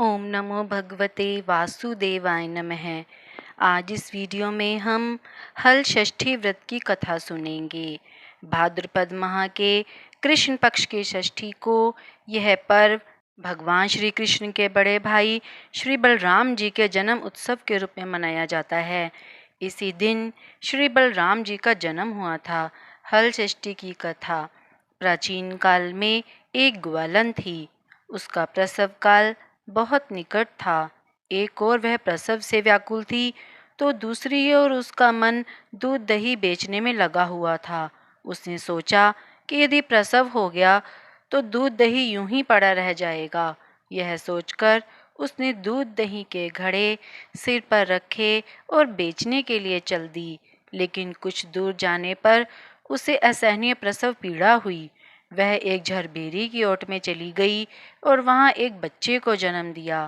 ओम नमो भगवते वासुदेवाय नमः। आज इस वीडियो में हम हल षष्ठी व्रत की कथा सुनेंगे। भाद्रपद माह के कृष्ण पक्ष की षष्ठी को यह पर्व भगवान श्री कृष्ण के बड़े भाई श्री बलराम जी के जन्म उत्सव के रूप में मनाया जाता है। इसी दिन श्री बलराम जी का जन्म हुआ था। हल षष्ठी की कथा। प्राचीन काल में एक ग्वालन थी। उसका प्रसव काल बहुत निकट था। एक ओर वह प्रसव से व्याकुल थी तो दूसरी ओर उसका मन दूध दही बेचने में लगा हुआ था। उसने सोचा कि यदि प्रसव हो गया तो दूध दही यूं ही पड़ा रह जाएगा। यह सोचकर उसने दूध दही के घड़े सिर पर रखे और बेचने के लिए चल दी। लेकिन कुछ दूर जाने पर उसे असहनीय प्रसव पीड़ा हुई। वह एक झरबेरी की ओट में चली गई और वहां एक बच्चे को जन्म दिया।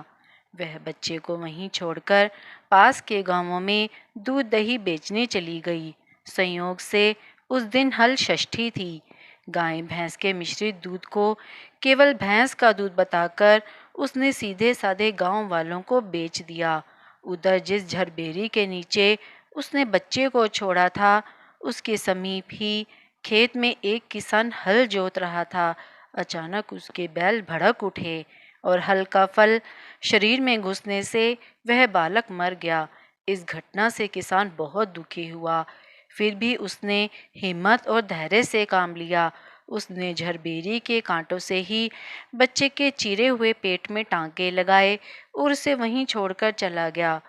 वह बच्चे को वहीं छोड़कर पास के गांवों में दूध दही बेचने चली गई। संयोग से उस दिन हल षष्ठी थी। गाय भैंस के मिश्रित दूध को केवल भैंस का दूध बताकर उसने सीधे साधे गांव वालों को बेच दिया। उधर जिस झरबेरी के नीचे उसने बच्चे को छोड़ा था उसके समीप ही खेत में एक किसान हल जोत रहा था। अचानक उसके बैल भड़क उठे और हल का फल शरीर में घुसने से वह बालक मर गया। इस घटना से किसान बहुत दुखी हुआ। फिर भी उसने हिम्मत और धैर्य से काम लिया। उसने झरबेरी के कांटों से ही बच्चे के चीरे हुए पेट में टांके लगाए और उसे वहीं छोड़कर चला गया।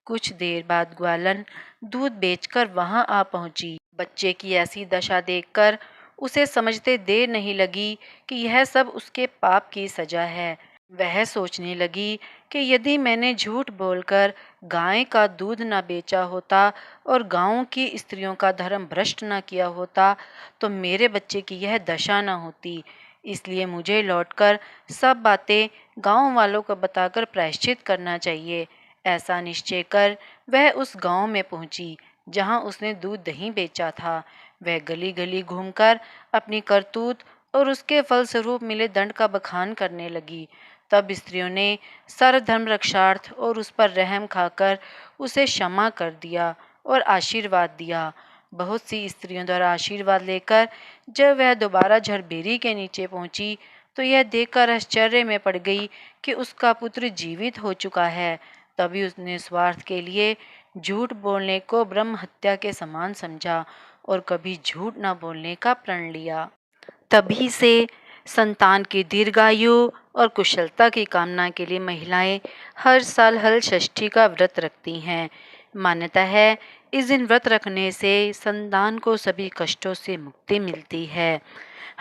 कुछ देर बाद ग्वालन दूध बेचकर वहां आ पहुंची। बच्चे की ऐसी दशा देखकर उसे समझते देर नहीं लगी कि यह सब उसके पाप की सजा है। वह सोचने लगी कि यदि मैंने झूठ बोलकर गाय का दूध न बेचा होता और गांव की स्त्रियों का धर्म भ्रष्ट न किया होता तो मेरे बच्चे की यह दशा न होती। इसलिए मुझे लौटकर सब बातें गांव वालों को बताकर प्रायश्चित करना चाहिए। ऐसा निश्चय कर वह उस गांव में पहुंची जहां उसने दूध दही बेचा था। वह गली गली घूमकर अपनी करतूत और उसके फलस्वरूप मिले दंड का बखान करने लगी। तब स्त्रियों ने सर्वधर्म रक्षार्थ और उस पर रहम खाकर उसे क्षमा कर दिया और आशीर्वाद दिया। बहुत सी स्त्रियों द्वारा आशीर्वाद लेकर जब वह दोबारा झरबेरी के नीचे पहुंची तो यह देखकर आश्चर्य में पड़ गई कि उसका पुत्र जीवित हो चुका है। तभी उसने स्वार्थ के लिए झूठ बोलने को ब्रह्म हत्या के समान समझा और कभी झूठ न बोलने का प्रण लिया। तभी से संतान की दीर्घायु और कुशलता की कामना के लिए महिलाएं हर साल हल षष्ठी का व्रत रखती हैं। मान्यता है इस दिन व्रत रखने से संतान को सभी कष्टों से मुक्ति मिलती है।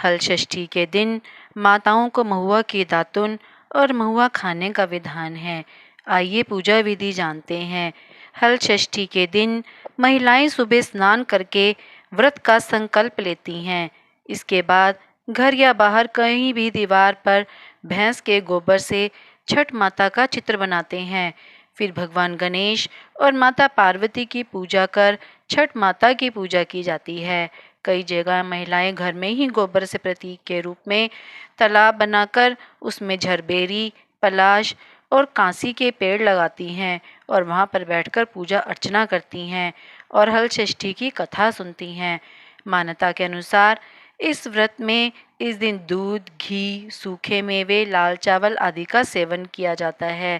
हल षष्ठी के दिन माताओं को महुआ की दातुन और महुआ खाने का विधान है। आइए पूजा विधि जानते हैं। हल षष्ठी के दिन महिलाएं सुबह स्नान करके व्रत का संकल्प लेती हैं। इसके बाद घर या बाहर कहीं भी दीवार पर भैंस के गोबर से छठ माता का चित्र बनाते हैं। फिर भगवान गणेश और माता पार्वती की पूजा कर छठ माता की पूजा की जाती है। कई जगह महिलाएं घर में ही गोबर से प्रतीक के रूप में तालाब बनाकर उसमें झरबेरी, पलाश और कांसी के पेड़ लगाती हैं और वहां पर बैठकर पूजा अर्चना करती हैं और हल षष्ठी की कथा सुनती हैं। मान्यता के अनुसार इस व्रत में इस दिन दूध, घी, सूखे मेवे, लाल चावल आदि का सेवन किया जाता है।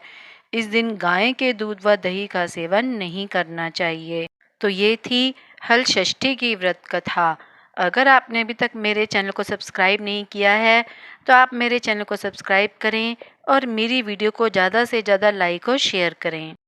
इस दिन गाय के दूध व दही का सेवन नहीं करना चाहिए। तो ये थी हल षष्ठी की व्रत कथा। अगर आपने अभी तक मेरे चैनल को सब्सक्राइब नहीं किया है तो आप मेरे चैनल को सब्सक्राइब करें और मेरी वीडियो को ज़्यादा से ज़्यादा लाइक और शेयर करें।